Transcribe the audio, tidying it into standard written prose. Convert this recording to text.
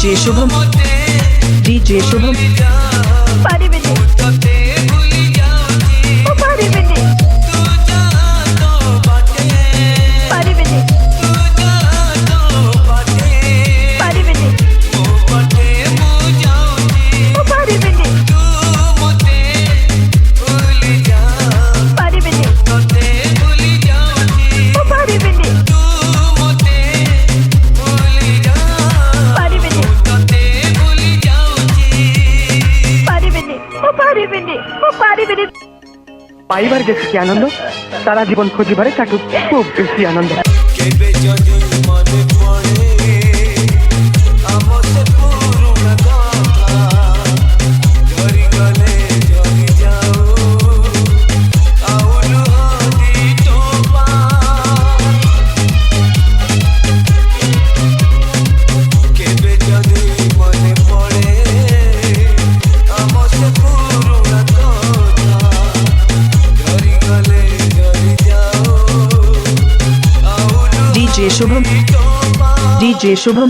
DJ Shubham, DJ Shubham, Party with it. Oh, party with it. Party with it. Party with it. Oh, party with it. Party with it. Oh, party with it. Party with it. Party with it. Oh, party with it. Oh, party with it. পাইবার গেছে কি আনন্দ, সারা জীবন খুঁজিবারে তাকে খুব বেশি আনন্দ। DJ Shubham, DJ Shubham.